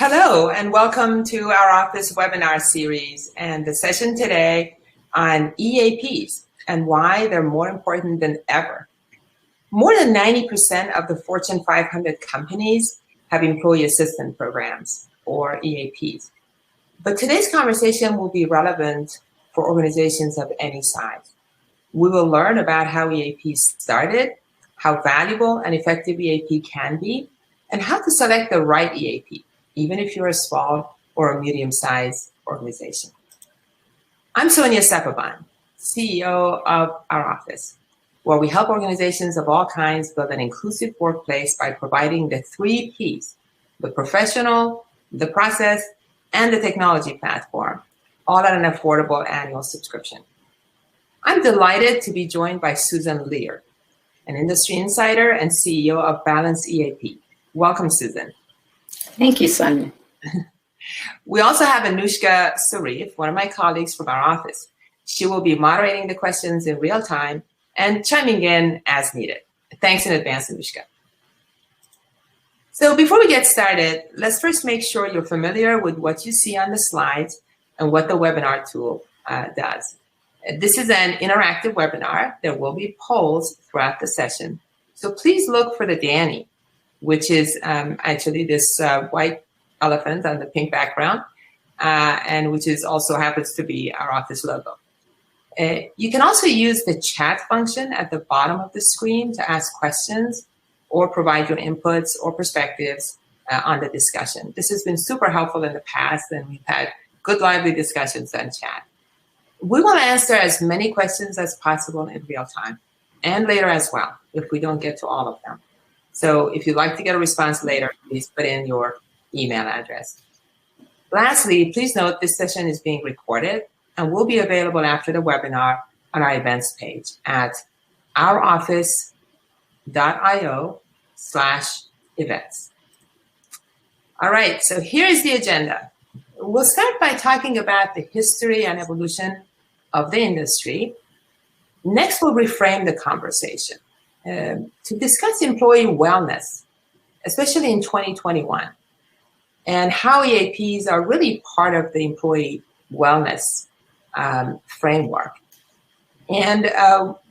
Hello, and welcome to our office webinar series and the session today on EAPs and why they're more important than ever. More than 90% of the Fortune 500 companies have employee assistance programs, or EAPs. But today's conversation will be relevant for organizations of any size. We will learn about how EAPs started, how valuable and effective EAP can be, and how to select the right EAP, even if you're a small or a medium-sized organization. I'm Sonia Sepaban, CEO of our office, where we help organizations of all kinds build an inclusive workplace by providing the 3 Ps, the professional, the process, and the technology platform, all at an affordable annual subscription. I'm delighted to be joined by Susan Lear, an industry insider and CEO of Balance EAP. Welcome, Susan. Thank you, Sonia. We also have Anushka Sarif, one of my colleagues from our office. She will be moderating the questions in real time and chiming in as needed. Thanks in advance, Anushka. So before we get started, let's first make sure you're familiar with what you see on the slides and what the webinar tool does. This is an interactive webinar. There will be polls throughout the session. So please look for the Danny, which is actually this white elephant on the pink background, and which is also happens to be our office logo. You can also use the chat function at the bottom of the screen to ask questions or provide your inputs or perspectives on the discussion. This has been super helpful in the past, and we've had good, lively discussions on chat. We will answer as many questions as possible in real time, and later as well, if we don't get to all of them. So if you'd like to get a response later, please put in your email address. Lastly, please note this session is being recorded and will be available after the webinar on our events page at ouroffice.io/events. All right, so here is the agenda. We'll start by talking about the history and evolution of the industry. Next, we'll reframe the conversation to discuss employee wellness, especially in 2021, and how EAPs are really part of the employee wellness framework. And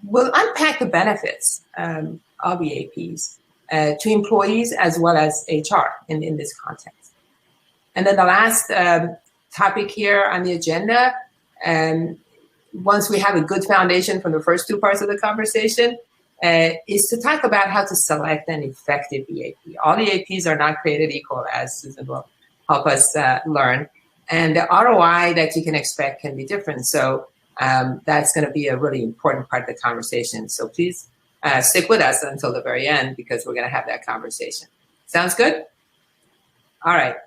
we'll unpack the benefits of EAPs to employees as well as HR in this context. And then the last topic here on the agenda, once we have a good foundation from the first 2 parts of the conversation, is to talk about how to select an effective EAP. All EAPs are not created equal, as Susan will help us learn. And the ROI that you can expect can be different. So that's going to be a really important part of the conversation. So please stick with us until the very end, because we're going to have that conversation. Sounds good? All right.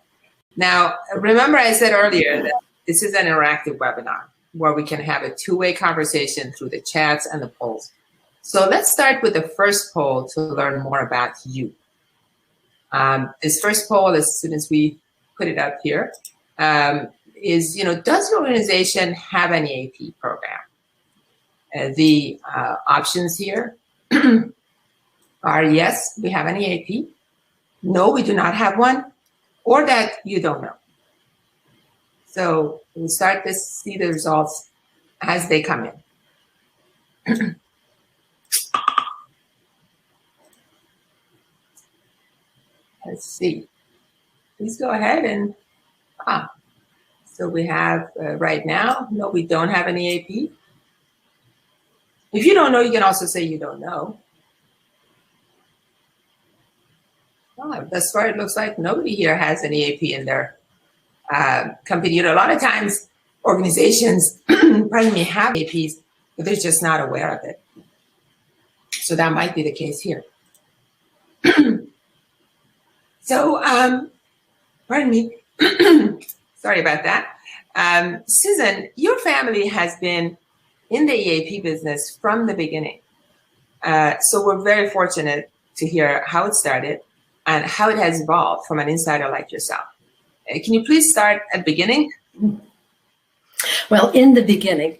Now, remember I said earlier that this is an interactive webinar where we can have a 2-way conversation through the chats and the polls. So let's start with the first poll to learn more about you. This first poll, as soon as we put it up here, is, does your organization have an EAP program? The options here are yes, we have an EAP. No, we do not have one, or that you don't know. So we'll start to see the results as they come in. Let's see. Please go ahead and, so we have right now, no, we don't have an EAP. If you don't know, you can also say you don't know. Thus far, it looks like nobody here has an EAP in their company. A lot of times organizations, pardon me, have EAPs, but they're just not aware of it. So that might be the case here. So, pardon me, sorry about that. Susan, your family has been in the EAP business from the beginning. So we're very fortunate to hear how it started and how it has evolved from an insider like yourself. Can you please start at the beginning? Well, in the beginning,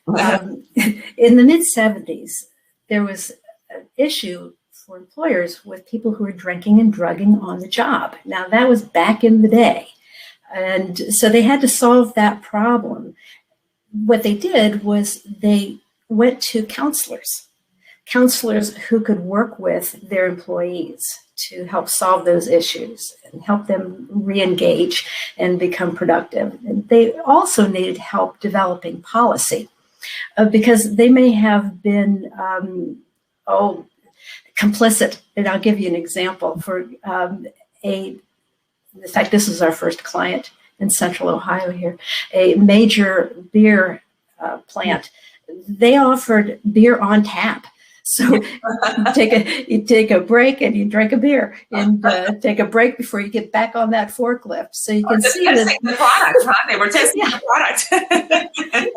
in the mid-'70s, there was an issue for employers with people who were drinking and drugging on the job. Now, that was back in the day. And so they had to solve that problem. What they did was they went to counselors who could work with their employees to help solve those issues and help them re-engage and become productive. And they also needed help developing policy because they may have been, complicit. And I'll give you an example. In fact, this was our first client in Central Ohio here, a major beer plant. They offered beer on tap. So you take a break and you drink a beer and take a break before you get back on that forklift. So you can see testing the product, huh? They were testing the product.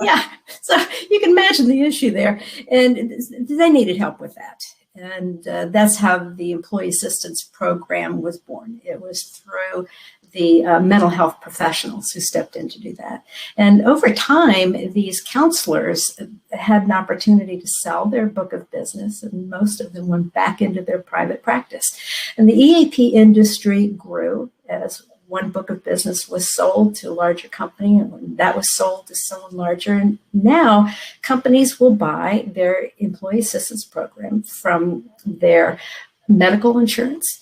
Yeah. So you can imagine the issue there. And they needed help with that. And that's how the Employee Assistance Program was born. It was through the mental health professionals who stepped in to do that. And over time, these counselors had an opportunity to sell their book of business, and most of them went back into their private practice. And the EAP industry grew as one book of business was sold to a larger company, and that was sold to someone larger. And now companies will buy their employee assistance program from their medical insurance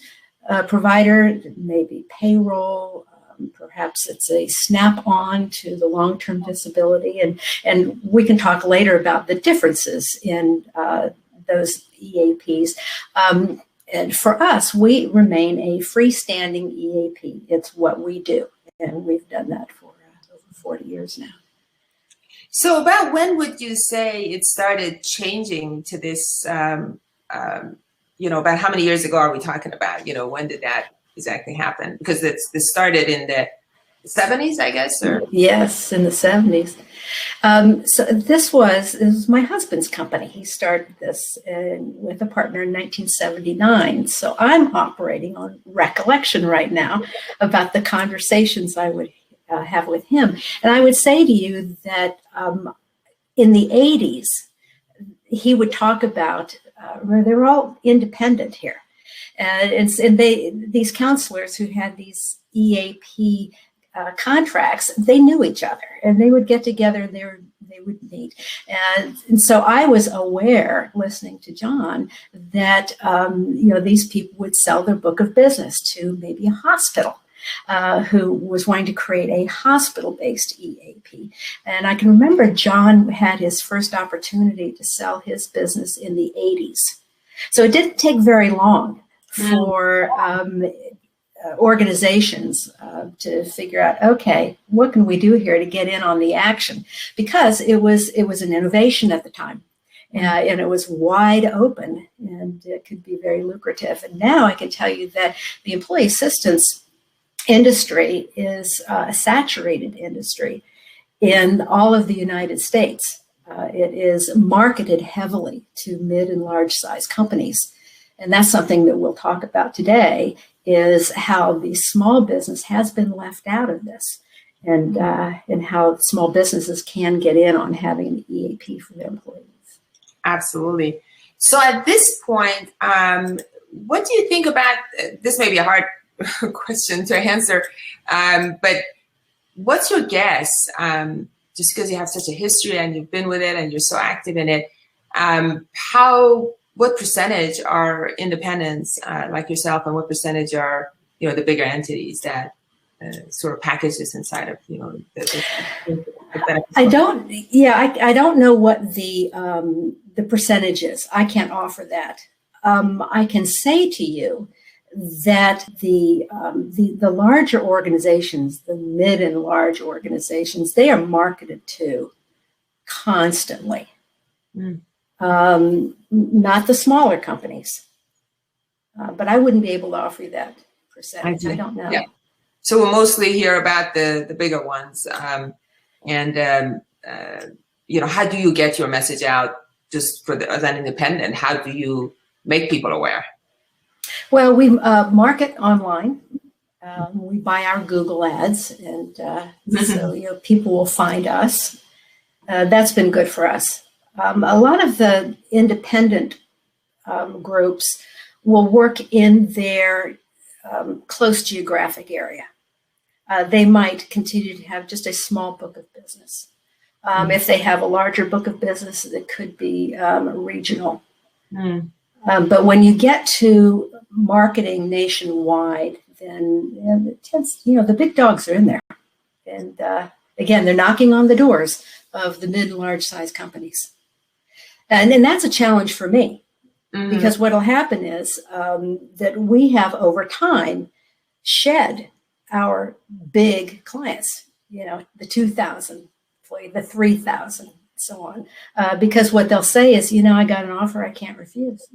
provider, maybe payroll, perhaps it's a snap-on to the long-term disability. And we can talk later about the differences in those EAPs. And for us, we remain a freestanding EAP. It's what we do, and we've done that for over 40 years now. So about when would you say it started changing to this, about how many years ago are we talking about? When did that exactly happen? Because this started in the 70s, I guess? Or? Yes, in the 70s. So this was my husband's company. He started this with a partner in 1979. So I'm operating on recollection right now about the conversations I would have with him. And I would say to you that in the 80s, he would talk about, they were all independent here. And these counselors who had these EAP contracts, they knew each other, and they would get together and they would meet. And so I was aware, listening to John, that these people would sell their book of business to maybe a hospital who was wanting to create a hospital-based EAP. And I can remember John had his first opportunity to sell his business in the 80s. So it didn't take very long for organizations to figure out, okay, what can we do here to get in on the action? Because it was an innovation at the time, and it was wide open, and it could be very lucrative. And now I can tell you that the employee assistance industry is a saturated industry in all of the United States. It is marketed heavily to mid and large size companies. And that's something that we'll talk about today, is how the small business has been left out of this, and how small businesses can get in on having an EAP for their employees. Absolutely. So at this point, what do you think about, this may be a hard question to answer, but what's your guess, just because you have such a history and you've been with it and you're so active in it, what percentage are independents like yourself, and what percentage are, the bigger entities that sort of package this inside of, the I don't know what the percentage is. I can't offer that. I can say to you that the larger organizations, the mid and large organizations, they are marketed to constantly. Not the smaller companies, but I wouldn't be able to offer you that percentage. I don't know. Yeah. So we'll mostly hear about the bigger ones, how do you get your message out just as an independent? How do you make people aware? Well, we market online. We buy our Google ads, and so people will find us. That's been good for us. A lot of the independent groups will work in their close geographic area. They might continue to have just a small book of business. If they have a larger book of business, it could be regional. But when you get to marketing nationwide, then it tends, the big dogs are in there. And again, they're knocking on the doors of the mid and large size companies. And that's a challenge for me, because what will happen is that we have over time shed our big clients, the 2,000, the 3,000, so on, because what they'll say is, I got an offer I can't refuse.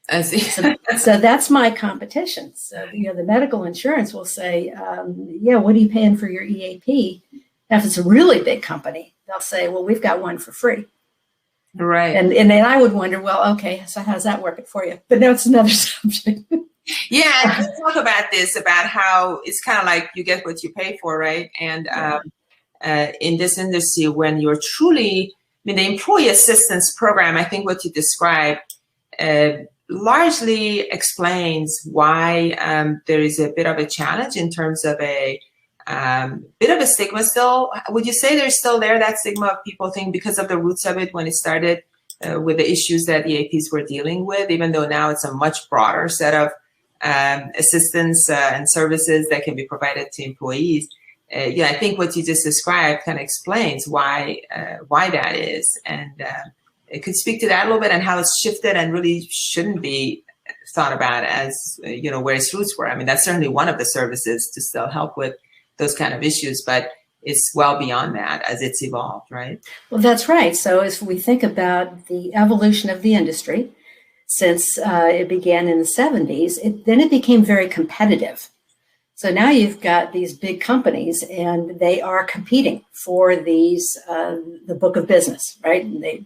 I see. So that's my competition. So, the medical insurance will say, what are you paying for your EAP? Now, if it's a really big company, they'll say, well, we've got one for free. Right. And then I would wonder, well, okay, so how's that working for you? But that's another subject. Yeah, let's talk about this, about how it's kind of like you get what you pay for, right? And in this industry, when you're truly, the employee assistance program, I think what you described largely explains why there is a bit of a challenge in terms of a bit of a stigma still. Would you say there's still that stigma of people think because of the roots of it when it started with the issues that EAPs were dealing with, even though now it's a much broader set of assistance and services that can be provided to employees. I think what you just described kind of explains why that is, and it could speak to that a little bit and how it's shifted and really shouldn't be thought about as where its roots were. I mean, that's certainly one of the services to still help with those kind of issues, but it's well beyond that as it's evolved, right? Well, that's right. So as we think about the evolution of the industry since it began in the 70s, then it became very competitive. So now you've got these big companies and they are competing for the book of business, right? And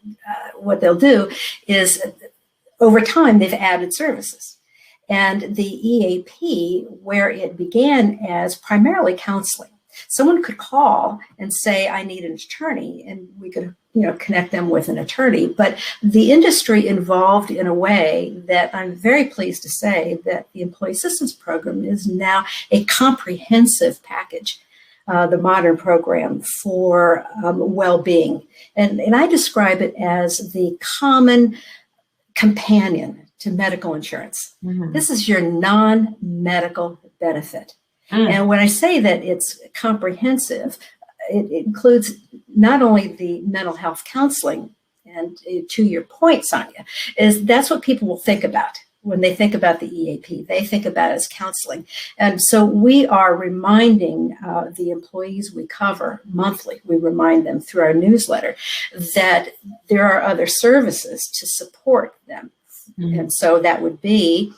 what they'll do is over time, they've added services. And the EAP, where it began as primarily counseling, someone could call and say, I need an attorney, and we could connect them with an attorney. But the industry evolved in a way that I'm very pleased to say that the Employee Assistance Program is now a comprehensive package, the modern program for well-being. And I describe it as the common companion to medical insurance. This is your non-medical benefit. And when I say that it's comprehensive, it includes not only the mental health counseling, and to your point, Sonia, is that's what people will think about when they think about the EAP. They think about it as counseling. And so we are reminding the employees we cover monthly, we remind them through our newsletter that there are other services to support them. And so that would be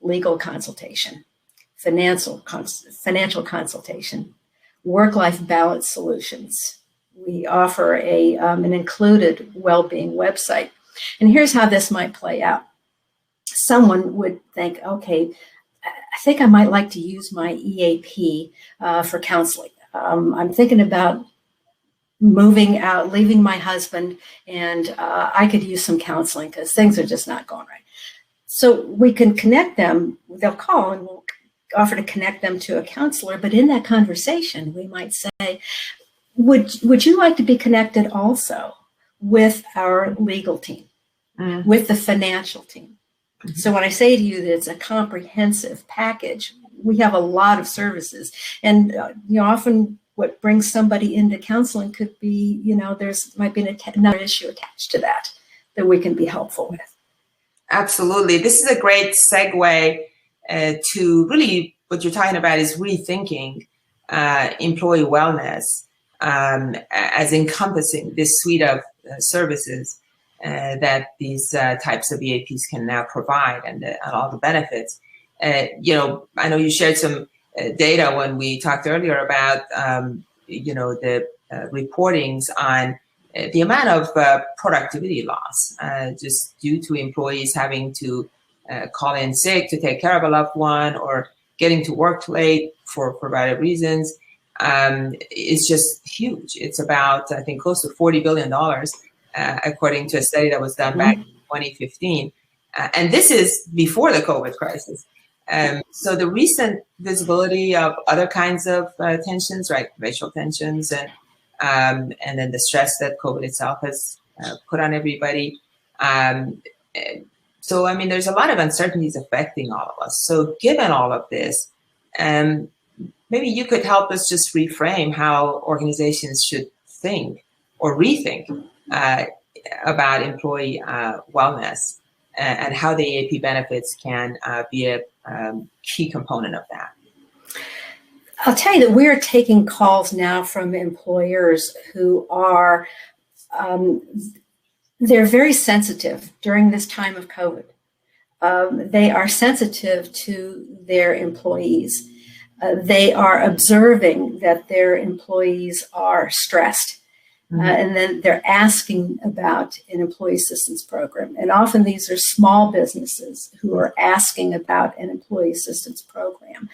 legal consultation, financial consultation, work-life balance solutions. We offer an included well-being website. And here's how this might play out. Someone would think, okay, I think I might like to use my EAP for counseling. I'm thinking about moving out, leaving my husband, and I could use some counseling because things are just not going right. So we can connect them. They'll call and we'll offer to connect them to a counselor. But in that conversation, we might say, would you like to be connected also with our legal team, with the financial team? So when I say to you that it's a comprehensive package, we have a lot of services. And often what brings somebody into counseling could be, there's might be another issue attached to that we can be helpful with. Absolutely. This is a great segue to really what you're talking about is rethinking employee wellness as encompassing this suite of services that these types of EAPs can now provide, and all the benefits. I know you shared some data when we talked earlier about the reportings on the amount of productivity loss just due to employees having to call in sick to take care of a loved one or getting to work late for provided reasons. Is just huge. It's about, I think, close to $40 billion, according to a study that was done back in 2015. And this is before the COVID crisis. So the recent visibility of other kinds of tensions, right, racial tensions, and then the stress that COVID itself has put on everybody. So, I mean, there's a lot of uncertainties affecting all of us. So given all of this, maybe you could help us just reframe how organizations should think or rethink about employee wellness and how the EAP benefits can be a key component of that. I'll tell you that we're taking calls now from employers who are, they're very sensitive during this time of COVID. They are sensitive to their employees. They are observing that their employees are stressed. And then they're asking about an employee assistance program. And often these are small businesses who are asking about an employee assistance program.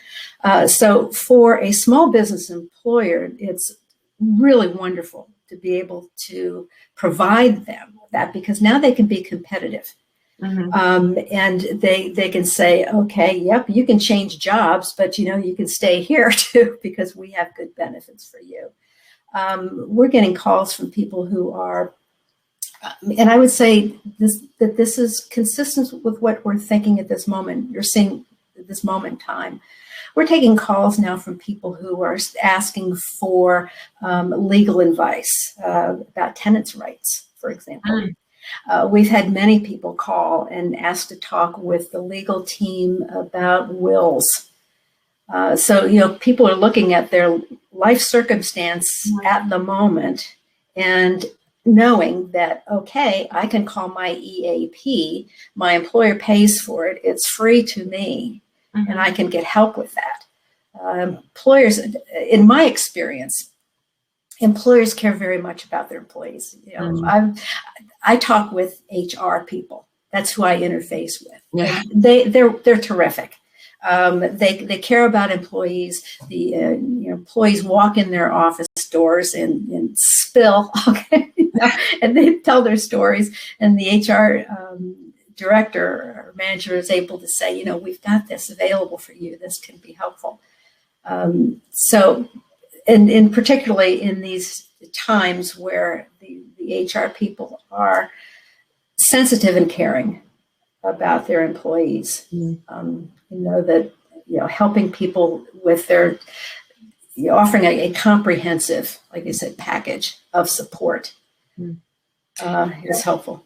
So for a small business employer, it's really wonderful to be able to provide them that, because now they can be competitive. And they can say, okay, yep, you can change jobs, but you can stay here too, because we have good benefits for you. We're getting calls from people who are, and I would say that this is consistent with what we're thinking at this moment. You're seeing at this moment in time. We're taking calls now from people who are asking for legal advice about tenants' rights, for example. We've had many people call and ask to talk with the legal team about wills. So, people are looking at their life circumstance at the moment and knowing that, okay, I can call my EAP, my employer pays for it, it's free to me, and I can get help with that. Employers, in my experience, employers care very much about their employees. I talk with HR people. That's who I interface with. Yeah. They're terrific. They care about employees. The employees walk in their office doors and spill, okay, and they tell their stories. And the HR director or manager is able to say, we've got this available for you. This can be helpful. So, and particularly in these times where the HR people are sensitive and caring about their employees. That helping people with their offering a comprehensive, like I said, package of support is helpful.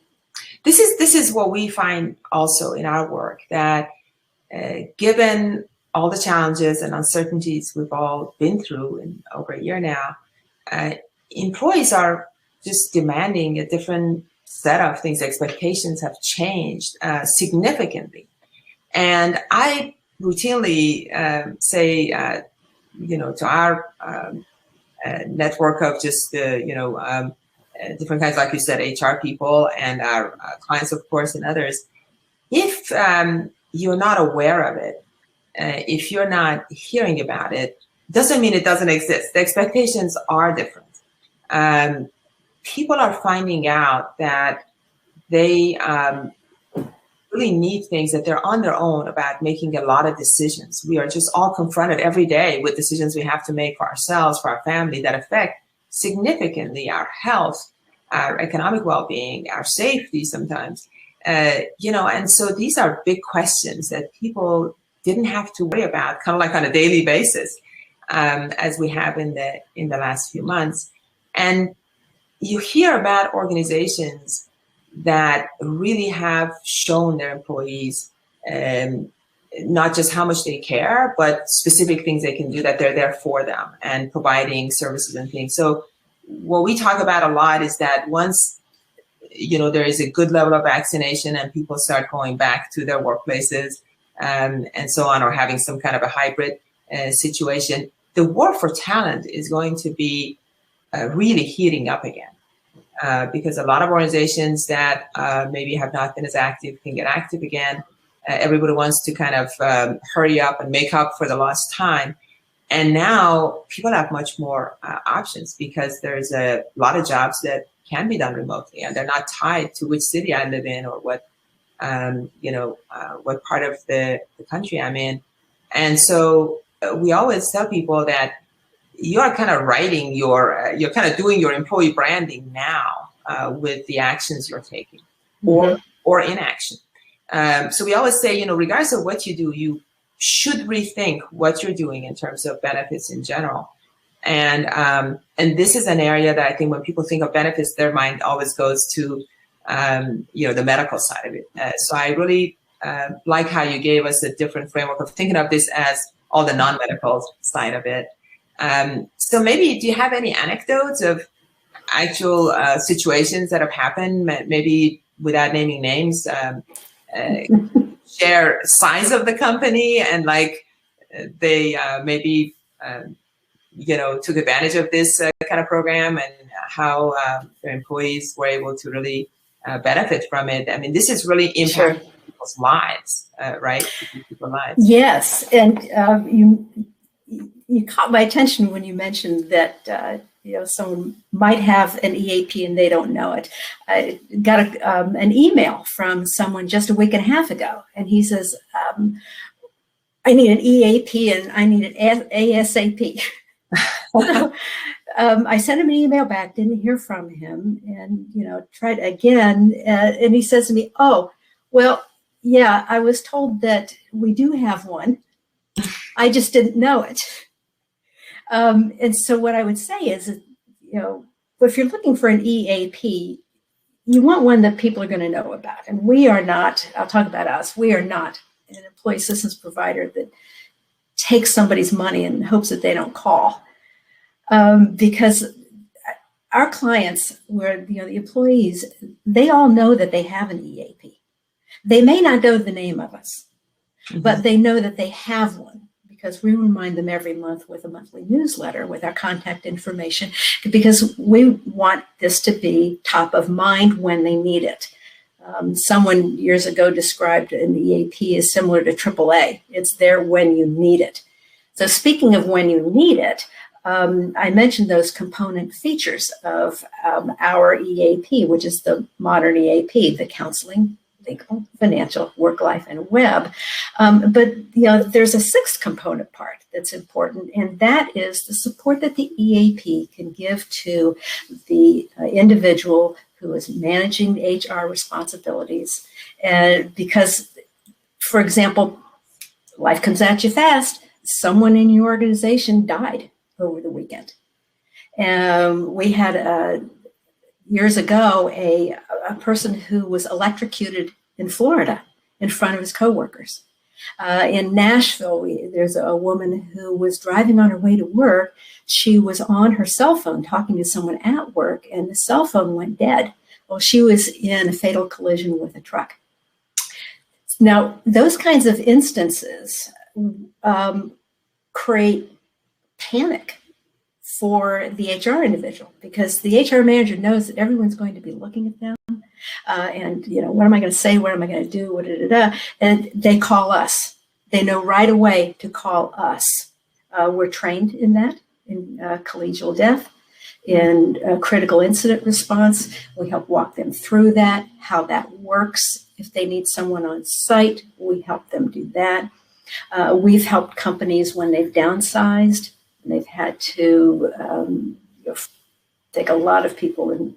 This is what we find also in our work, that given all the challenges and uncertainties we've all been through in over a year now, employees are just demanding a different set of things. Expectations have changed significantly. And I routinely say, to our network of just, different kinds, like you said, HR people and our clients, of course, and others, if you're not aware of it, if you're not hearing about it, doesn't mean it doesn't exist. The expectations are different. People are finding out that they really need things, that they're on their own about making a lot of decisions. We are just all confronted every day with decisions we have to make for ourselves, for our family, that affect significantly our health, our economic well-being, our safety sometimes. And so these are big questions that people didn't have to worry about, kind of like on a daily basis, as we have in the last few months. And you hear about organizations that really have shown their employees not just how much they care, but specific things they can do, that they're there for them and providing services and things. So what we talk about a lot is that once there is a good level of vaccination and people start going back to their workplaces and so on, or having some kind of a hybrid situation, the war for talent is going to be really heating up again. Because a lot of organizations that maybe have not been as active can get active again. Everybody wants to kind of hurry up and make up for the lost time. And now people have much more options, because there's a lot of jobs that can be done remotely, and they're not tied to which city I live in or what what part of the country I'm in. And so we always tell people that you are kind of writing you're kind of doing your employee branding now with the actions you're taking or inaction. So we always say, regardless of what you do, you should rethink what you're doing in terms of benefits in general. And this is an area that I think when people think of benefits, their mind always goes to, the medical side of it. So I really like how you gave us a different framework of thinking of this as all the non-medical side of it. So maybe, do you have any anecdotes of actual situations that have happened, maybe without naming names, share size of the company and like they maybe, took advantage of this kind of program and how their employees were able to really benefit from it? I mean, this is really impacting people's lives, right? People's lives. Yes, and you caught my attention when you mentioned that someone might have an EAP and they don't know it. I got an email from someone just a week and a half ago, and he says, "I need an EAP and I need it ASAP." So, I sent him an email back, didn't hear from him, and tried again, and he says to me, "Oh, well, yeah, I was told that we do have one. I just didn't know it." And so what I would say is, if you're looking for an EAP, you want one that people are going to know about. And we are not, I'll talk about us, we are not an employee assistance provider that takes somebody's money and hopes that they don't call. Because our clients, where the employees, they all know that they have an EAP. They may not know the name of us, but they know that they have one, because we remind them every month with a monthly newsletter with our contact information, because we want this to be top of mind when they need it. Someone years ago described an EAP as similar to AAA. It's there when you need it. So speaking of when you need it, I mentioned those component features of our EAP, which is the modern EAP, the counseling, legal, financial, work life, and web. But there's a sixth component part that's important, and that is the support that the EAP can give to the individual who is managing the HR responsibilities. And because, for example, life comes at you fast. Someone in your organization died over the weekend. We had years ago a person who was electrocuted in Florida in front of his coworkers. In Nashville, there's a woman who was driving on her way to work. She was on her cell phone talking to someone at work, and the cell phone went dead. Well, she was in a fatal collision with a truck. Now, those kinds of instances create panic for the HR individual, because the HR manager knows that everyone's going to be looking at them. And what am I going to say? What am I going to do? And they call us. They know right away to call us. We're trained in that, in collegial death, in critical incident response. We help walk them through that, how that works. If they need someone on site, we help them do that. We've helped companies when they've downsized. They've had to take a lot of people and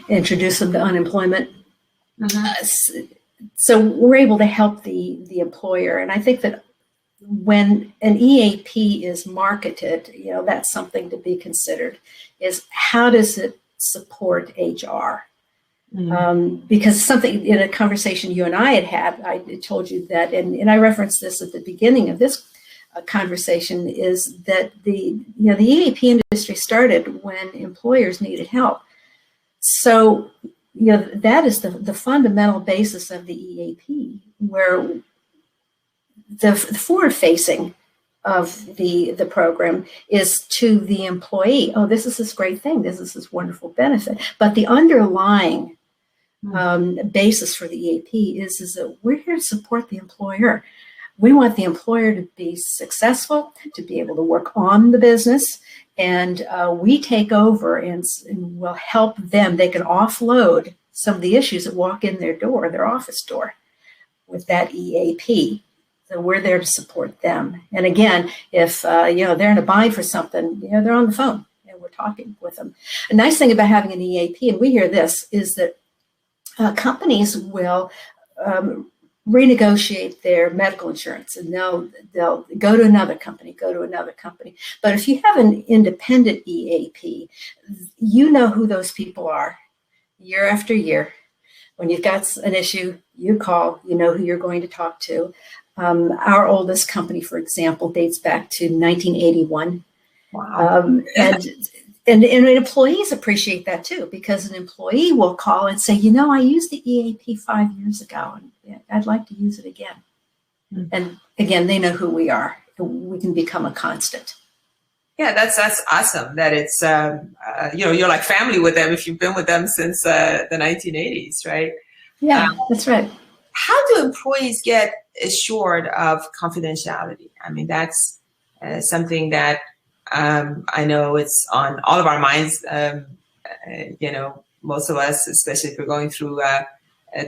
introduce them to unemployment. So we're able to help the employer, and I think that when an EAP is marketed, that's something to be considered. Is how does it support HR? Because something in a conversation you and I had, I told you that, and I referenced this at the beginning of this conversation, is that the EAP industry started when employers needed help. So that is the fundamental basis of the EAP, where the forward-facing of the program is to the employee. Oh, this is this great thing. This is this wonderful benefit. But the underlying basis for the EAP is that we're here to support the employer. We want the employer to be successful, to be able to work on the business, and we take over and will help them. They can offload some of the issues that walk in their door, their office door, with that EAP. So we're there to support them. And again, if they're in a bind for something, they're on the phone and we're talking with them. A nice thing about having an EAP, and we hear this, is that companies will renegotiate their medical insurance, and they'll go to another company. But if you have an independent EAP, you know who those people are year after year. When you've got an issue, you call, you know who you're going to talk to. Our oldest company, for example, dates back to 1981. Wow. And employees appreciate that too, because an employee will call and say, I used the EAP 5 years ago, and I'd like to use it again. Mm-hmm. And again, they know who we are. We can become a constant. Yeah, that's awesome. That it's you're like family with them if you've been with them since the 1980s, right? Yeah, that's right. How do employees get assured of confidentiality? I mean, that's something that I know it's on all of our minds. Most of us, especially if we're going through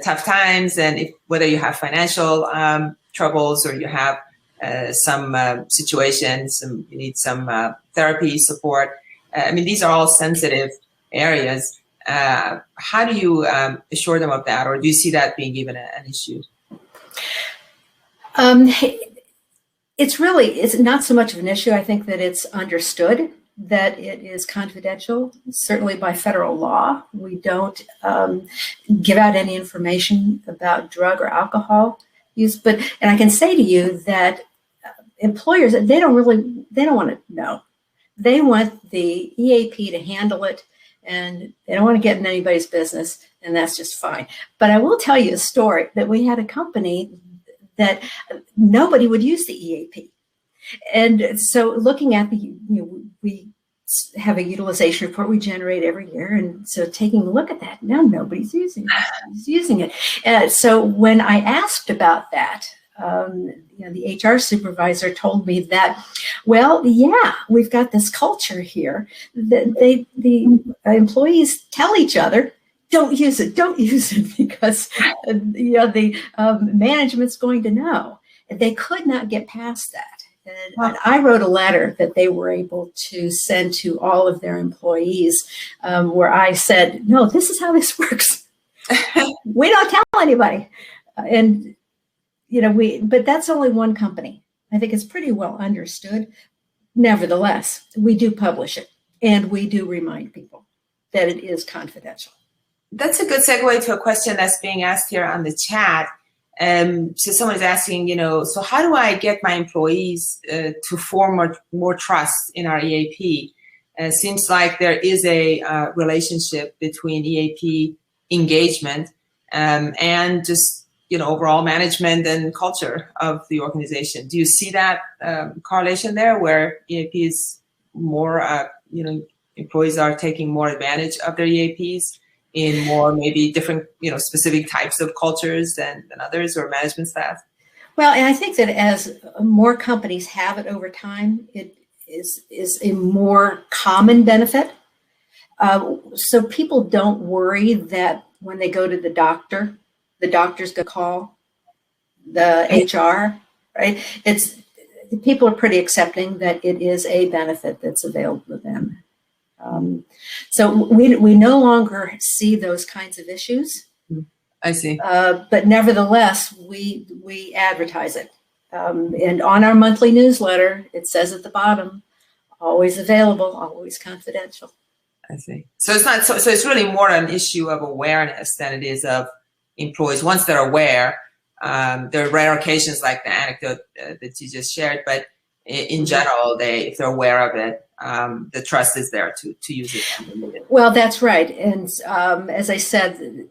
tough times, and whether you have financial troubles or you have some situations, you need some therapy support. These are all sensitive areas. How do you assure them of that, or do you see that being even an issue? It's not so much of an issue. I think that it's understood that it is confidential. Certainly by federal law, we don't give out any information about drug or alcohol use. And I can say to you that employers, they don't want to know. They want the EAP to handle it, and they don't want to get in anybody's business, and that's just fine. But I will tell you a story that we had a company that nobody would use the EAP. And so looking at we have a utilization report we generate every year. And so taking a look at that, now nobody's using it. So when I asked about that, the HR supervisor told me that, we've got this culture here that the employees tell each other, don't use it because the management's going to know. And they could not get past that. And I wrote a letter that they were able to send to all of their employees where I said, no, this is how this works. We don't tell anybody. But that's only one company. I think it's pretty well understood. Nevertheless, we do publish it, and we do remind people that it is confidential. That's a good segue to a question that's being asked here on the chat. So someone's asking, so how do I get my employees to form more trust in our EAP? It seems like there is a relationship between EAP engagement and just, overall management and culture of the organization. Do you see that correlation there where EAP is more, employees are taking more advantage of their EAPs in more maybe different, specific types of cultures than others or management staff? Well, and I think that as more companies have it over time, it is a more common benefit. So people don't worry that when they go to the doctor's going to call the HR, right? People are pretty accepting that it is a benefit that's available to them. So we no longer see those kinds of issues. I see. But nevertheless, we advertise it. And on our monthly newsletter, it says at the bottom, always available, always confidential. I see. So it's not so it's really more an issue of awareness than it is of employees. Once they're aware, there are rare occasions like the anecdote that you just shared, but in general, if they're aware of it, the trust is there to use it. Well, that's right. And as I said,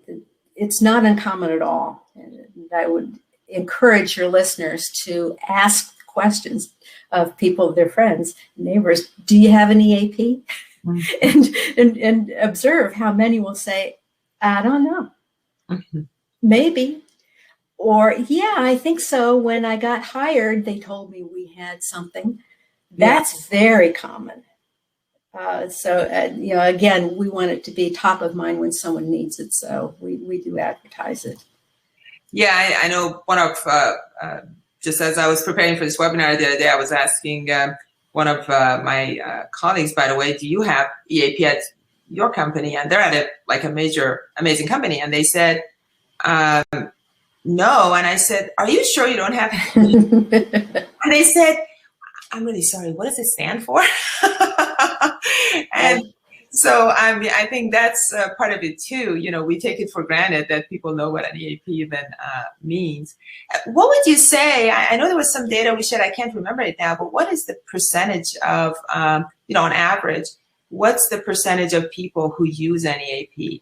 it's not uncommon at all. And I would encourage your listeners to ask questions of people, their friends, neighbors. Do you have an EAP? Mm-hmm. and observe how many will say, I don't know. Mm-hmm. Maybe. Or, yeah, I think so. When I got hired, they told me we had something. That's very common. Again, we want it to be top of mind when someone needs it. So we do advertise it. Yeah, I know one of, just as I was preparing for this webinar the other day, I was asking one of my colleagues, by the way, do you have EAP at your company? And they're at a major, amazing company. And they said, no. And I said, are you sure you don't have it? And they said, I'm really sorry, what does it stand for? And so, I think that's part of it too. We take it for granted that people know what an EAP even means. What would you say? I know there was some data we shared, I can't remember it now, but what is the percentage of, on average, what's the percentage of people who use an EAP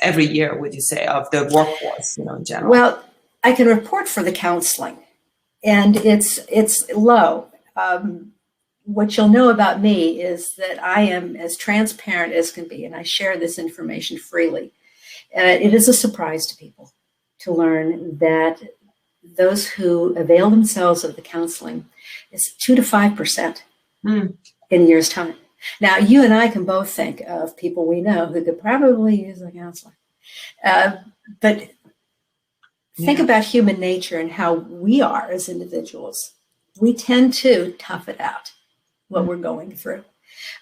every year, would you say, of the workforce, in general? Well, I can report for the counseling, and it's low. What you'll know about me is that I am as transparent as can be, and I share this information freely. It is a surprise to people to learn that those who avail themselves of the counseling is 2 to 5% in a year's time. Now, you and I can both think of people we know who could probably use a counselor. But think about human nature and how we are as individuals. We tend to tough it out, what we're going through.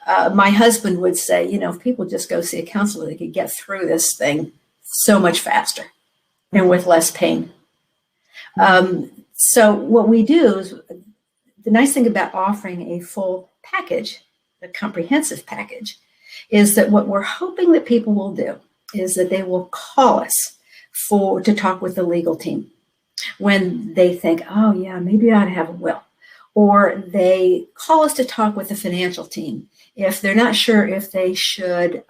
My husband would say, if people just go see a counselor, they could get through this thing so much faster and with less pain. So what we do is, the nice thing about offering a full package, a comprehensive package, is that what we're hoping that people will do is that they will call us to talk with the legal team when they think, oh yeah, maybe I ought to have a will. Or they call us to talk with the financial team if they're not sure if they should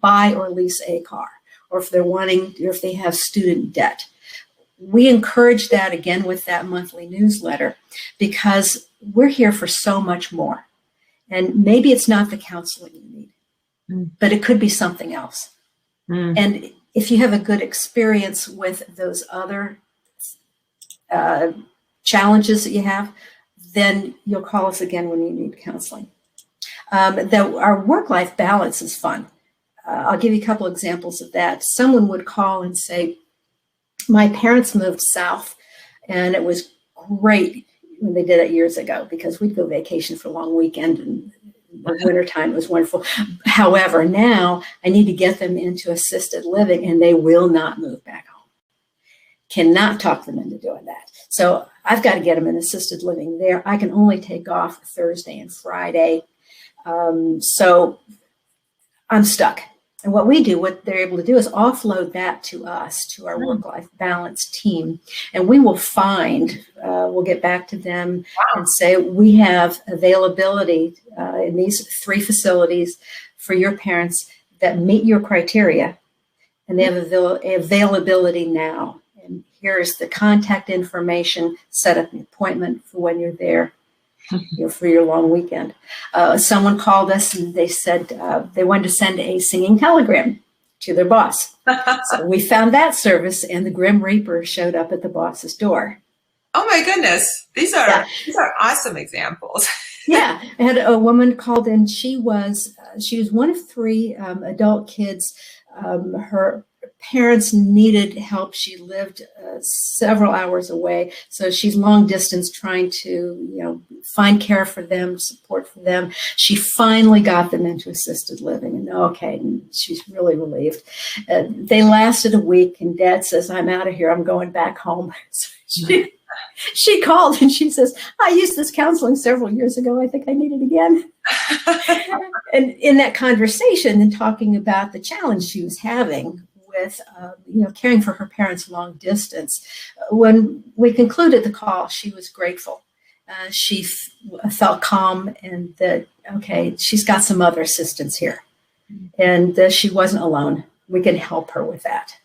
buy or lease a car, or if if they have student debt. We encourage that again with that monthly newsletter, because we're here for so much more. And maybe it's not the counseling you need, but it could be something else. And if you have a good experience with those other challenges that you have, then you'll call us again when you need counseling. Our work-life balance is fun. I'll give you a couple examples of that. Someone would call and say, my parents moved south, and it was great when they did it years ago, because we'd go vacation for a long weekend, and the wintertime was wonderful. However, now I need to get them into assisted living, and they will not move back home. Cannot talk them into doing that. So I've got to get them in assisted living there. I can only take off Thursday and Friday. So I'm stuck. And what they're able to do is offload that to us, to our work-life balance team. And we will we'll get back to them and say, we have availability in these 3 facilities for your parents that meet your criteria, and they have availability now. And here's the contact information, set up an appointment for when you're there. For your long weekend. Someone called us and they said they wanted to send a singing telegram to their boss. So we found that service, and the Grim Reaper showed up at the boss's door. Oh my goodness. These are awesome examples. Yeah. I had a woman called in. She was one of 3 adult kids. Her parents needed help. She lived several hours away. So she's long distance trying to, find care for them, support for them. She finally got them into assisted living, and she's really relieved. They lasted a week, and Dad says, I'm out of here. I'm going back home. So she called and she says, I used this counseling several years ago. I think I need it again. And in that conversation, and talking about the challenge she was having with, caring for her parents long distance, when we concluded the call, she was grateful. She felt calm, and that, okay, she's got some other assistance here, and she wasn't alone. We can help her with that.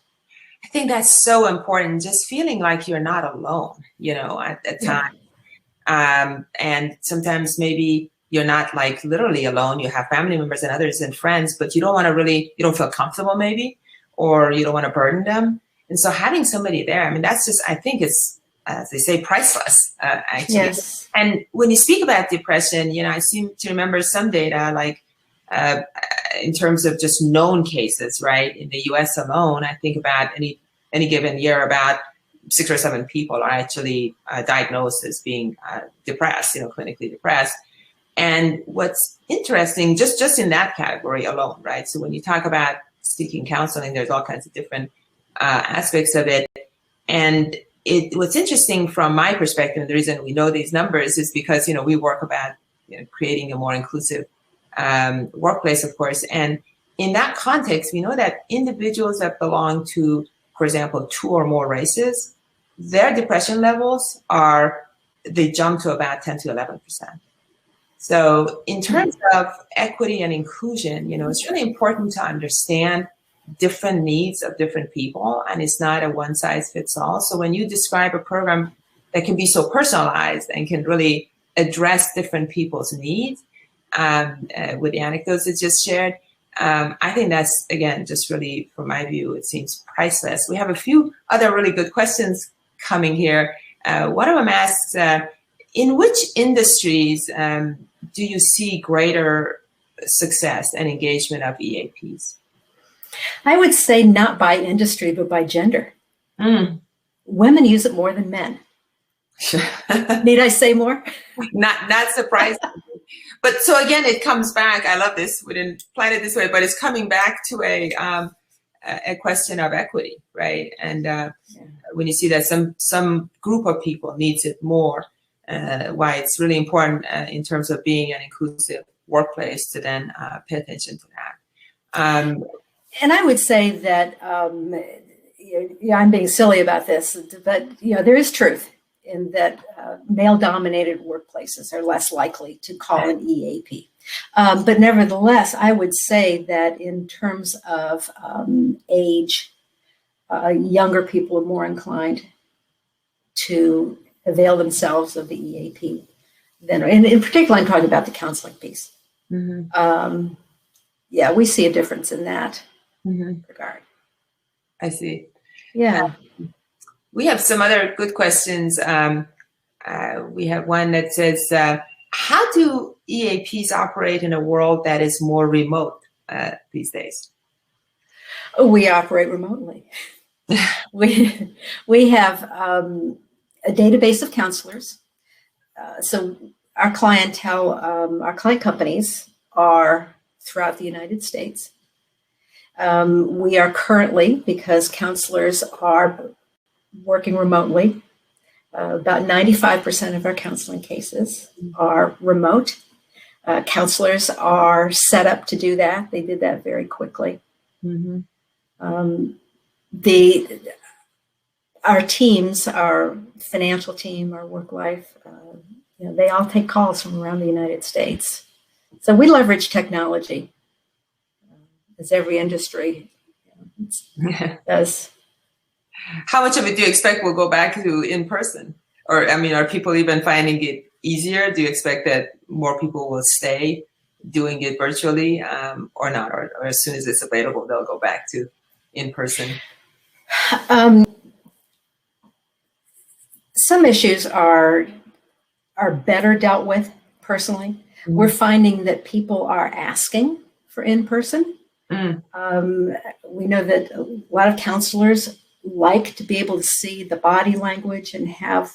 I think that's so important, just feeling like you're not alone, at that time. And sometimes maybe you're not like literally alone. You have family members and others and friends, but you don't feel comfortable maybe, or you don't want to burden them. And so having somebody there, that's just, I think it's as they say, priceless, actually. Yes. And when you speak about depression, I seem to remember some data, like in terms of just known cases, right? In the US alone, I think about any given year, about 6 or 7 people are actually diagnosed as being depressed, clinically depressed. And what's interesting, just in that category alone, right? So when you talk about seeking counseling, there's all kinds of different aspects of it. And what's interesting from my perspective, the reason we know these numbers is because, we work about creating a more inclusive workplace, of course. And in that context, we know that individuals that belong to, for example, 2 or more races, their depression levels they jump to about 10 to 11%. So in terms of equity and inclusion, it's really important to understand different needs of different people, and it's not a one size fits all. So when you describe a program that can be so personalized and can really address different people's needs, with the anecdotes that just shared, I think that's, again, just really, from my view, it seems priceless. We have a few other really good questions coming here. One of them asks, in which industries do you see greater success and engagement of EAPs? I would say not by industry, but by gender. Women use it more than men. Need I say more? Not surprising. But so again, it comes back. I love this. We didn't plan it this way, but it's coming back to a question of equity, right? And when you see that some group of people needs it more, why it's really important in terms of being an inclusive workplace to then pay attention to that. And I would say that I'm being silly about this, but there is truth in that male-dominated workplaces are less likely to call an EAP. But nevertheless, I would say that in terms of age, younger people are more inclined to avail themselves of the EAP and in particular, I'm talking about the counseling piece. Mm-hmm. We see a difference in that regard. I see. Yeah. We have some other good questions. We have one that says, how do EAPs operate in a world that is more remote these days? We operate remotely. We have a database of counselors. So our clientele, our client companies are throughout the United States. We are currently, because counselors are working remotely, about 95% of our counseling cases are remote. Counselors are set up to do that. They did that very quickly. Mm-hmm. Our teams, our financial team, our work life, they all take calls from around the United States. So we leverage technology, as every industry does. How much of it do you expect will go back to in person? Or, are people even finding it easier? Do you expect that more people will stay doing it virtually or not? Or as soon as it's available, they'll go back to in person? Some issues are better dealt with personally. Mm-hmm. We're finding that people are asking for in-person. We know that a lot of counselors like to be able to see the body language and have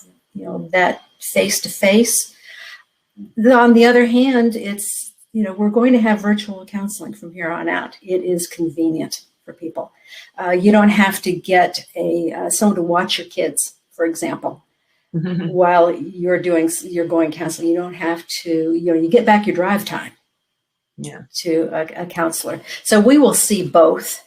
that face-to-face. On the other hand, it's we're going to have virtual counseling from here on out. It is convenient for people. You don't have to get someone to watch your kids, for example, while you're going counseling. You don't have to. You get back your drive time. Yeah. To a counselor. So we will see both.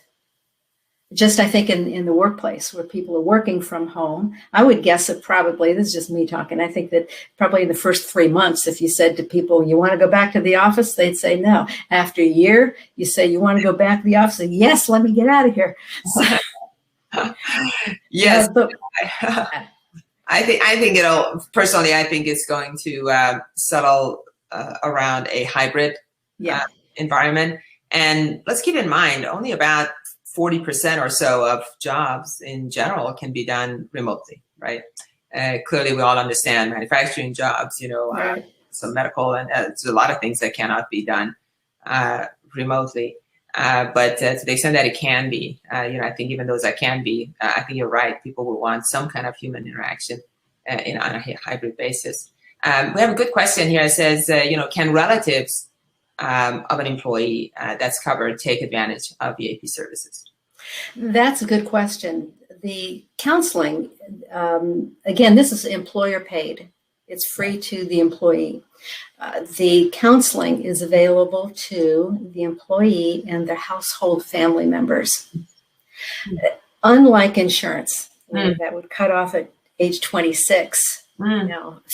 Just, I think, in the workplace where people are working from home, I would guess that probably, this is just me talking, I think that probably in the first 3 months, if you said to people, you want to go back to the office, they'd say no. After a year, you say, you want to go back to the office? Yes, let me get out of here. So, yes. I think it'll, personally, I think it's going to settle around a hybrid environment. And let's keep in mind, only about 40% or so of jobs in general can be done remotely, right? Clearly, we all understand manufacturing jobs, Right. some medical, and there's a lot of things that cannot be done remotely. But to the extent that it can be, I think even those that can be, I think you're right. People will want some kind of human interaction on a hybrid basis. We have a good question here. It says, can relatives of an employee that's covered take advantage of EAP services? That's a good question. The counseling, again, this is employer paid. It's free to the employee. The counseling is available to the employee and their household family members. Unlike insurance, that would cut off at age 26.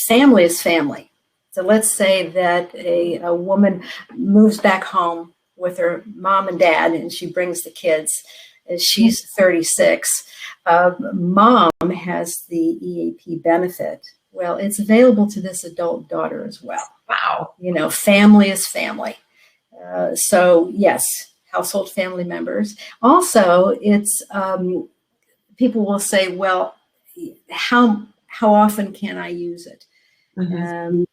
Family is family. So let's say that a woman moves back home with her mom and dad, and she brings the kids. She's 36. Mom has the EAP benefit. Well, it's available to this adult daughter as well. Wow. Family is family. So yes, household family members. Also, it's people will say, well, how often can I use it? And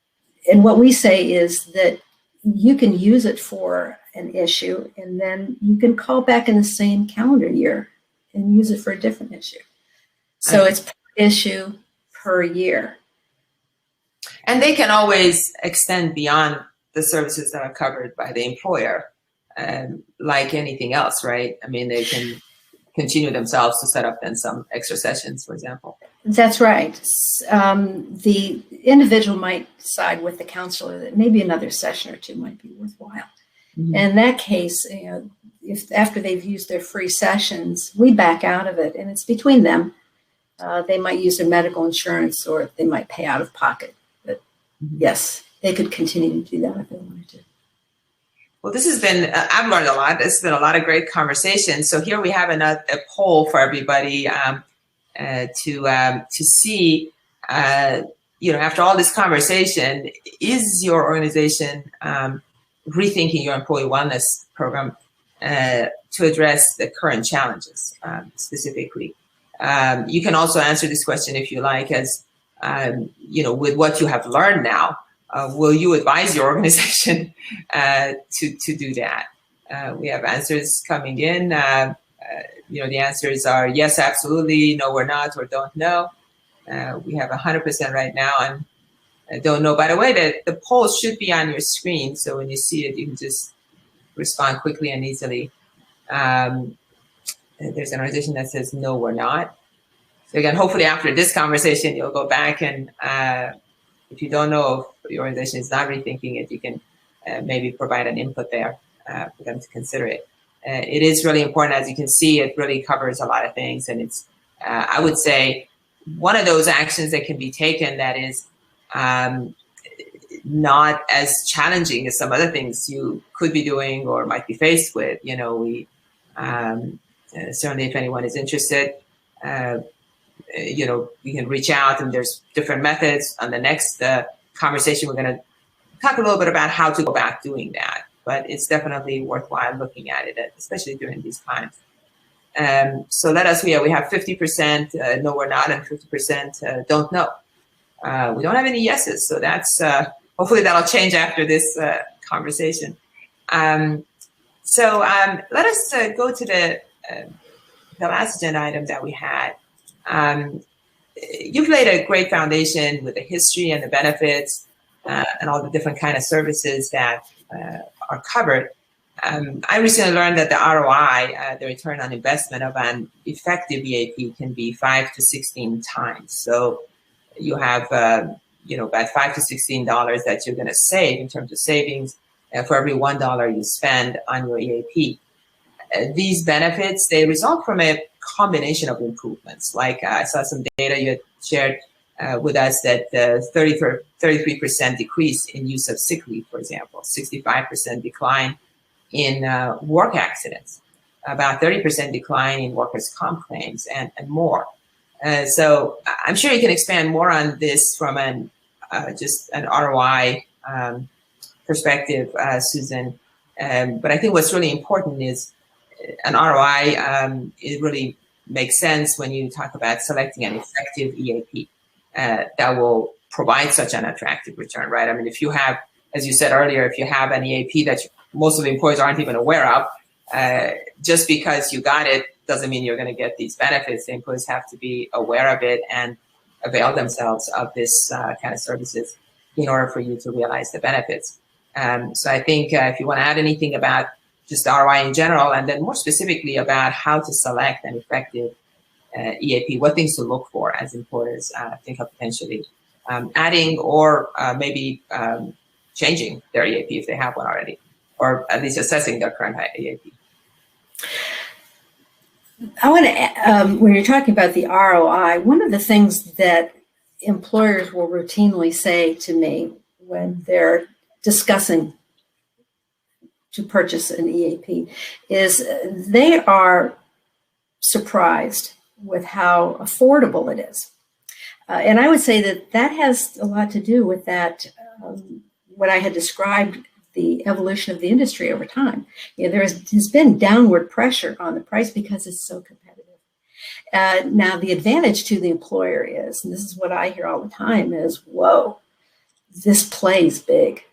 what we say is that you can use it for an issue, and then you can call back in the same calendar year and use it for a different issue. So it's per issue per year. And they can always extend beyond the services that are covered by the employer, like anything else, right? I mean, they can continue themselves to set up then some extra sessions, for example. That's right. The individual might decide with the counselor that maybe another session or two might be worthwhile. And in that case, if after they've used their free sessions, we back out of it, and it's between them. They might use their medical insurance, or they might pay out of pocket. But yes, they could continue to do that if they wanted to. Well, this has been, I've learned a lot. This has been a lot of great conversation. So here we have a poll for everybody to see, after all this conversation, is your organization rethinking your employee wellness program to address the current challenges specifically? You can also answer this question if you like as, with what you have learned now, will you advise your organization to do that? We have answers coming in. The answers are yes, absolutely, no, we're not, or don't know. We have 100% right now on don't know. By the way, the poll should be on your screen, so when you see it, you can just respond quickly and easily. There's an organization that says no, we're not. So again, hopefully after this conversation, you'll go back and if you don't know if your organization is not rethinking it, you can maybe provide an input there for them to consider it. It is really important. As you can see, it really covers a lot of things. And it's, I would say, one of those actions that can be taken that is not as challenging as some other things you could be doing or might be faced with. We certainly, if anyone is interested, we can reach out, and there's different methods. On the next conversation, we're going to talk a little bit about how to go about doing that. But it's definitely worthwhile looking at it, especially during these times. So we have 50% no, we're not, and 50% don't know. We don't have any yeses, so that's hopefully that'll change after this conversation. So let us go to the last agenda item that we had. You've laid a great foundation with the history and the benefits and all the different kind of services that are covered. I recently learned that the ROI, the return on investment of an effective EAP, can be 5 to 16 times. So you have, about $5 to $16 that you're going to save in terms of savings for every $1 you spend on your EAP. These benefits, they result from a combination of improvements. Like I saw some data you had shared with us that 33% decrease in use of sick leave, for example, 65% decline in work accidents, about 30% decline in workers' comp claims, and more. So I'm sure you can expand more on this from just an ROI perspective, Susan. But I think what's really important is an ROI. It really makes sense when you talk about selecting an effective EAP. that will provide such an attractive return, right? I mean, if you have, as you said earlier, if you have an EAP that most of the employees aren't even aware of, just because you got it doesn't mean you're going to get these benefits. The employees have to be aware of it and avail themselves of this kind of services in order for you to realize the benefits. So I think if you want to add anything about just ROI in general, and then more specifically about how to select an effective EAP, what things to look for as employers think of potentially adding or maybe changing their EAP if they have one already, or at least assessing their current EAP. I want to, when you're talking about the ROI, one of the things that employers will routinely say to me when they're discussing to purchase an EAP is they are surprised with how affordable it is. And I would say that that has a lot to do with that, what I had described, the evolution of the industry over time. You know, there's been downward pressure on the price because it's so competitive. Now, the advantage to the employer is, and this is what I hear all the time, is, whoa, this plays big.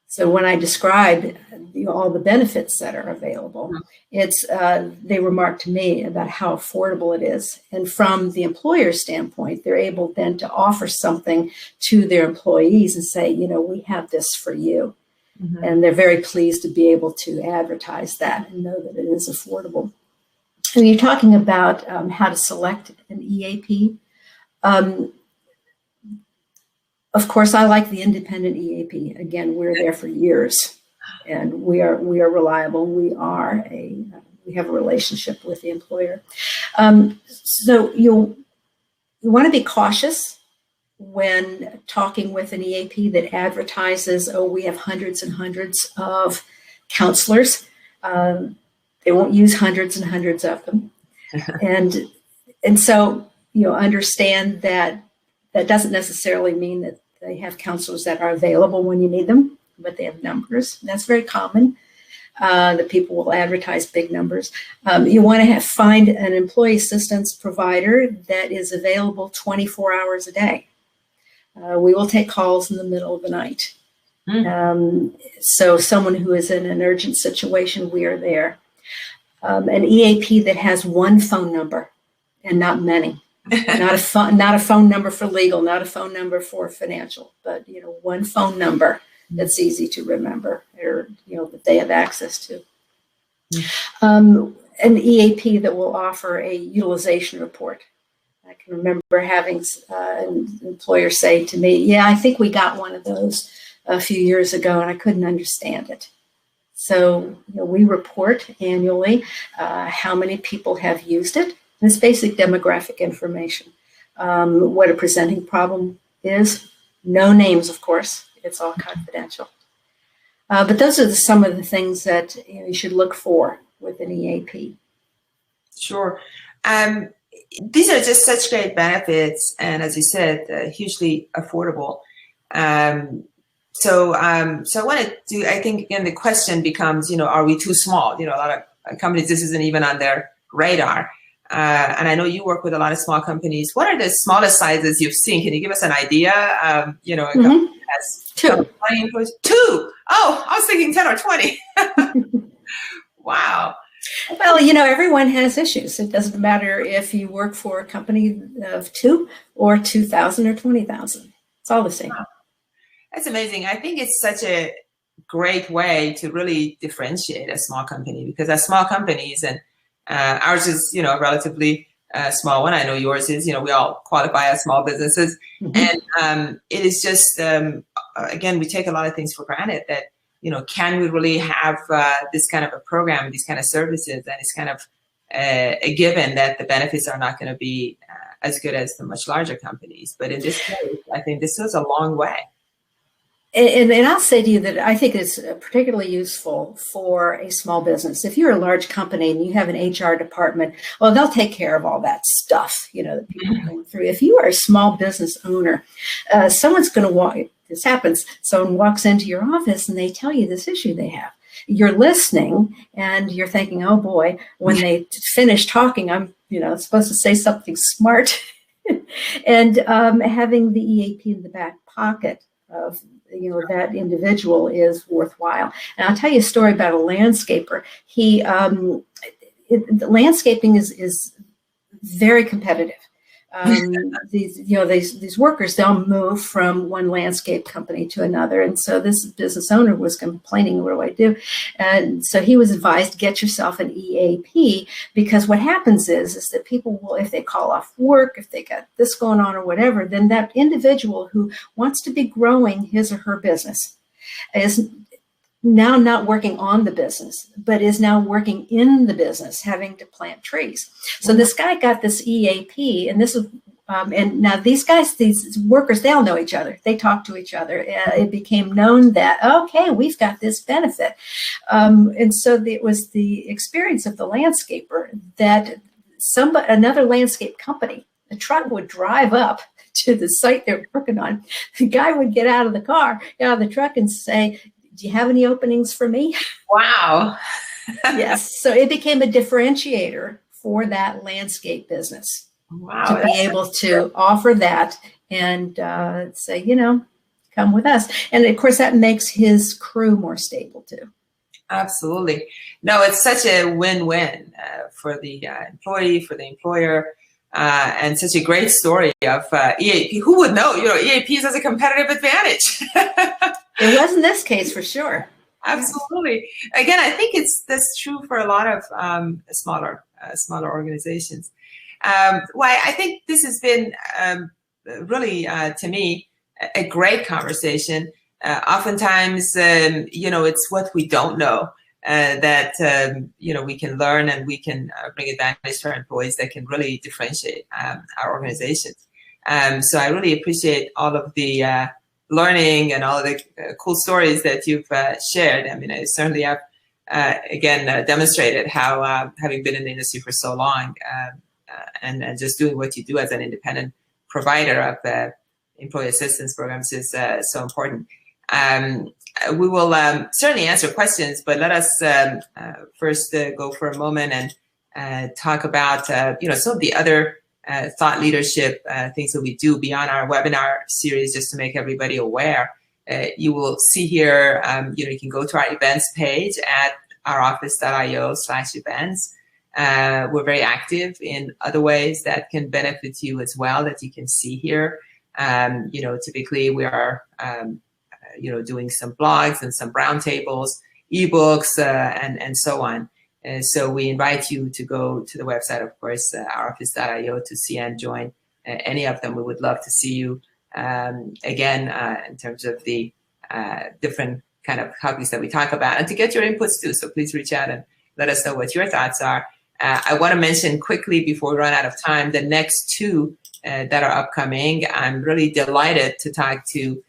So when I describe all the benefits that are available, it's they remark to me about how affordable it is. And from the employer's standpoint, they're able then to offer something to their employees and say, you know, we have this for you. Mm-hmm. And they're very pleased to be able to advertise that and know that it is affordable. And you're talking about how to select an EAP. Of course, I like the independent EAP. Again, we're there for years, and we are reliable. We have a relationship with the employer. So you want to be cautious when talking with an EAP that advertises, oh, we have hundreds and hundreds of counselors. They won't use hundreds and hundreds of them. And so you understand that that doesn't necessarily mean that they have counselors that are available when you need them, but they have numbers. That's very common, that people will advertise big numbers. You want to find an employee assistance provider that is available 24 hours a day. We will take calls in the middle of the night. So someone who is in an urgent situation, we are there. An EAP that has one phone number and not many. not a phone number for legal, not a phone number for financial, but one phone number that's easy to remember, or that they have access to. An EAP that will offer a utilization report. I can remember having an employer say to me, "Yeah, I think we got one of those a few years ago, and I couldn't understand it." So we report annually how many people have used it. And it's basic demographic information. What a presenting problem is. No names, of course. It's all confidential. But those are some of the things that you should look for with an EAP. Sure. These are just such great benefits, and as you said, hugely affordable. So I wanted to. I think again the question becomes, are we too small? A lot of companies, this isn't even on their radar. And I know you work with a lot of small companies. What are the smallest sizes you've seen? Can you give us an idea? A company has 2. 20 employees. 2. Oh, I was thinking 10 or 20. Wow. Well, everyone has issues. It doesn't matter if you work for a company of 2 or 2,000 or 20,000. It's all the same. Wow. That's amazing. I think it's such a great way to really differentiate a small company, because as small companies, and ours is, a relatively small one. I know yours is, we all qualify as small businesses. Mm-hmm. And it is just, again, we take a lot of things for granted that, can we really have this kind of a program, these kind of services, and it's kind of a given that the benefits are not going to be as good as the much larger companies. But in this case, I think this goes a long way. And I'll say to you that I think it's particularly useful for a small business. If you're a large company and you have an HR department, well, they'll take care of all that stuff, that people are going through. If you are a small business owner, someone's going to walk, this happens, someone walks into your office and they tell you this issue they have. You're listening and you're thinking, oh boy, when they finish talking, I'm, supposed to say something smart. And having the EAP in the back pocket of that individual is worthwhile. And I'll tell you a story about a landscaper. Landscaping is very competitive. These workers, they'll move from one landscape company to another. And so this business owner was complaining, what do I do? And so he was advised, get yourself an EAP, because what happens is that people will, if they call off work, if they got this going on or whatever, then that individual who wants to be growing his or her business is now not working on the business, but is now working in the business, having to plant trees. So this guy got this EAP, and this is, and now these guys, these workers, they all know each other. They talk to each other. It became known that, okay, we've got this benefit. And so it was the experience of the landscaper that another landscape company, a truck would drive up to the site they're working on. The guy would get out of the truck and say, do you have any openings for me? Wow. Yes. So it became a differentiator for that landscape business. Wow. To be able to offer that and say, come with us. And of course, that makes his crew more stable too. Absolutely. No, it's such a win-win for the employee, for the employer, and such a great story of EAP. Who would know, EAPs as a competitive advantage? It was in this case for sure. Absolutely. Again, I think that's true for a lot of smaller organizations. Why I think this has been really, to me, a great conversation. Oftentimes, it's what we don't know that we can learn, and we can bring advantage to our employees that can really differentiate our organizations. So I really appreciate all of the learning and all of the cool stories that you've shared. I mean, I certainly have, demonstrated how, having been in the industry for so long, and just doing what you do as an independent provider of employee assistance programs is so important. We will certainly answer questions, but let us first go for a moment and talk about some of the other thought leadership things that we do beyond our webinar series, just to make everybody aware. You will see here, you can go to our events page at ouroffice.io/events. We're very active in other ways that can benefit you as well, that you can see here. Typically we are, doing some blogs and some roundtables, ebooks, and so on. And so we invite you to go to the website, of course, ouroffice.io, to see and join any of them. We would love to see you in terms of the different kind of topics that we talk about, and to get your inputs too. So please reach out and let us know what your thoughts are. I want to mention quickly before we run out of time, the next two that are upcoming. I'm really delighted to talk to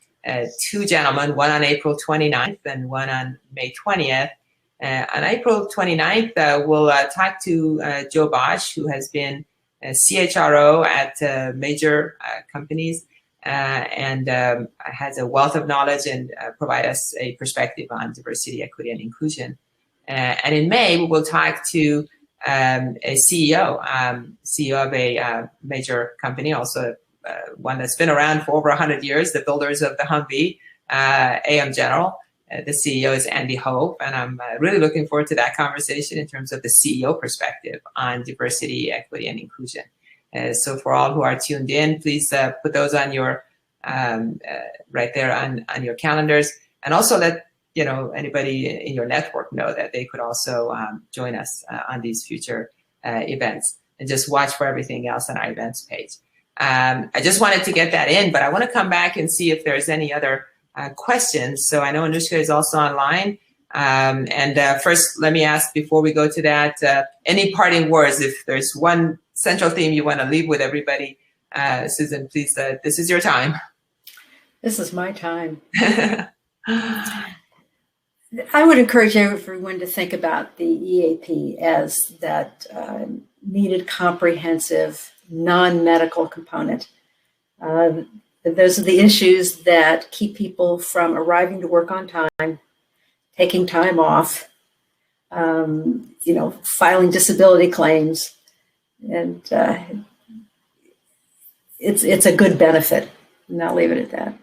two gentlemen, one on April 29th and one on May 20th. On April 29th, we'll talk to Joe Bosch, who has been a CHRO at major companies and has a wealth of knowledge and provide us a perspective on diversity, equity, and inclusion. And in May, we will talk to a CEO of a major company, also one that's been around for over 100 years, the builders of the Humvee, AM General. The CEO is Andy Hope, and I'm really looking forward to that conversation in terms of the CEO perspective on diversity, equity, and inclusion. So for all who are tuned in, please put those on your right there on your calendars, and also let anybody in your network know that they could also join us on these future events, and just watch for everything else on our events page. I just wanted to get that in, but I want to come back and see if there's any other questions. So I know Anushka is also online. First, let me ask, before we go to that, any parting words? If there's one central theme you want to leave with everybody, Susan, please, this is your time. This is my time. I would encourage everyone to think about the EAP as that needed, comprehensive, non-medical component. Those are the issues that keep people from arriving to work on time, taking time off, filing disability claims. And it's a good benefit. And I'll leave it at that.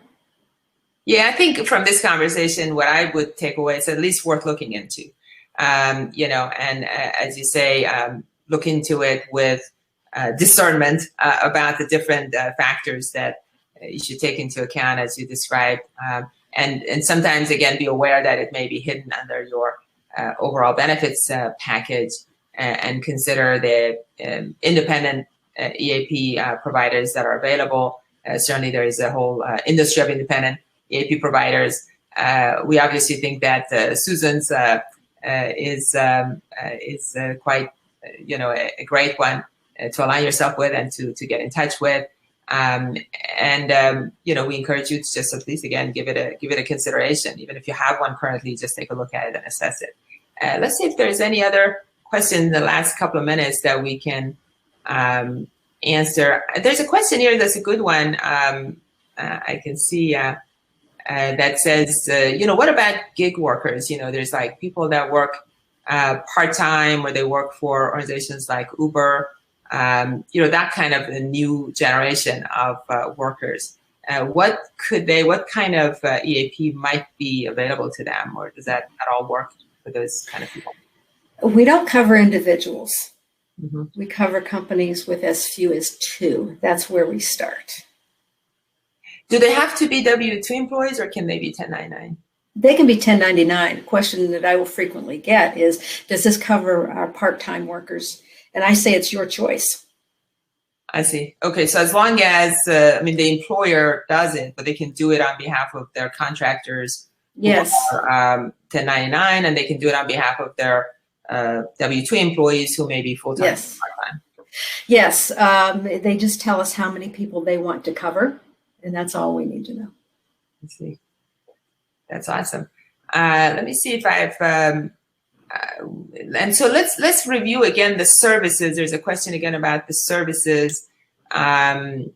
Yeah, I think from this conversation, what I would take away is at least worth looking into. As you say, look into it with discernment about the different factors that you should take into account as you described. And sometimes, again, be aware that it may be hidden under your overall benefits package, and consider the independent EAP providers that are available. Certainly, there is a whole industry of independent EAP providers. We obviously think that Susan's is quite, a great one to align yourself with and to get in touch with. We encourage you to just at least, again, give it a consideration. Even if you have one currently, just take a look at it and assess it. Let's see if there's any other questions in the last couple of minutes that we can answer. There's a question here that's a good one. I can see that says, what about gig workers? There's like people that work part-time, or they work for organizations like Uber, that kind of a new generation of workers. What kind of EAP might be available to them, or does that at all work for those kind of people? We don't cover individuals. Mm-hmm. We cover companies with as few as 2. That's where we start. Do they have to be W-2 employees, or can they be 1099? They can be 1099. A question that I will frequently get is, does this cover our part-time workers? And I say it's your choice. I see. Okay, so as long as, the employer does it, but they can do it on behalf of their contractors. Yes. Who are, 1099, and they can do it on behalf of their W-2 employees who may be full-time. Yes. Part-time. Yes. They just tell us how many people they want to cover, and that's all we need to know. I see. That's awesome. Let me see if I've, and so let's review again the services. There's a question again about the services. And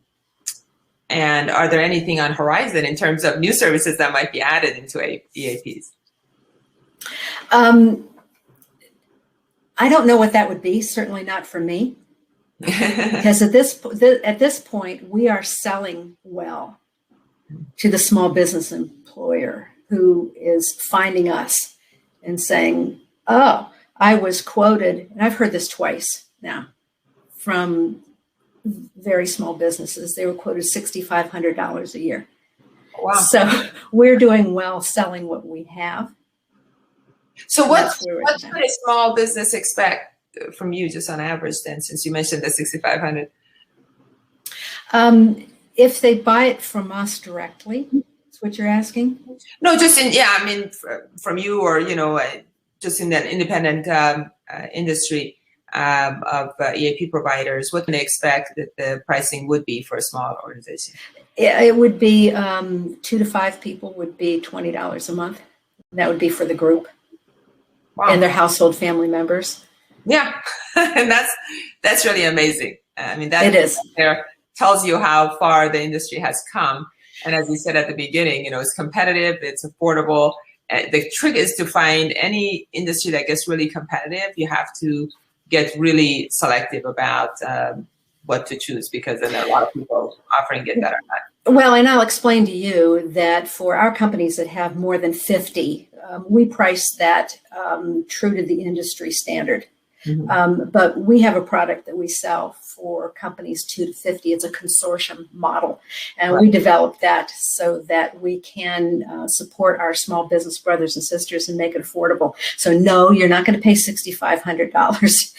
are there anything on horizon in terms of new services that might be added into EAPs? I don't know what that would be. Certainly not for me, because at this point we are selling well to the small business employer who is finding us and saying, "Oh, I was quoted," and I've heard this twice now from very small businesses. They were quoted $6,500 a year. Wow. So we're doing well selling what we have. So what should a small business expect from you, just on average, then, since you mentioned the 6,500? If they buy it from us directly, that's what you're asking? No, just from you, or, just in that independent industry of EAP providers, what can they expect that the pricing would be for a small organization? It would be 2 to 5 people would be $20 a month. That would be for the group. Wow. And their household family members. Yeah, and that's really amazing. That it is. There tells you how far the industry has come. And as you said at the beginning, it's competitive, it's affordable. The trick is to find any industry that gets really competitive. You have to get really selective about what to choose, because then there are a lot of people offering it that are not. Well, and I'll explain to you that for our companies that have more than 50, we price that true to the industry standard. Mm-hmm. But we have a product that we sell for companies 2 to 50. It's a consortium model. And right. We developed that so that we can support our small business brothers and sisters and make it affordable. So no, you're not going to pay $6,500.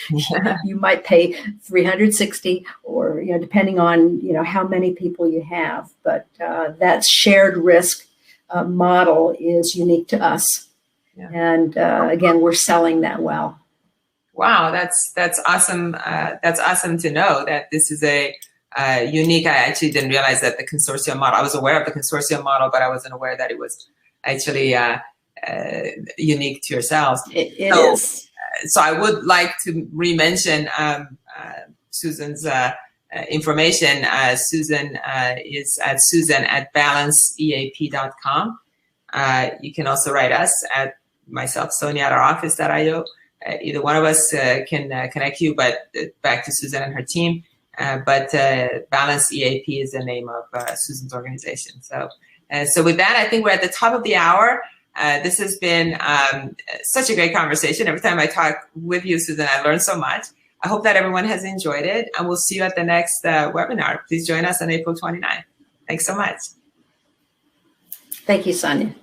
You might pay $360, or, depending on, how many people you have. But that shared risk model is unique to us. Yeah. And again, we're selling that well. Wow, that's awesome. That's awesome to know that this is a unique. I actually didn't realize that the consortium model. I was aware of the consortium model, but I wasn't aware that it was actually unique to yourselves. It is. So I would like to re-mention Susan's information. Susan is at susan@balanceeap.com. You can also write us at myself, Sonia, at our office.io. Either one of us can connect you, but back to Susan and her team. but Balance EAP is the name of Susan's organization. So with that, I think we're at the top of the hour. This has been such a great conversation. Every time I talk with you, Susan, I learn so much. I hope that everyone has enjoyed it, and we'll see you at the next webinar. Please join us on April 29th. Thanks so much. Thank you, Sonia.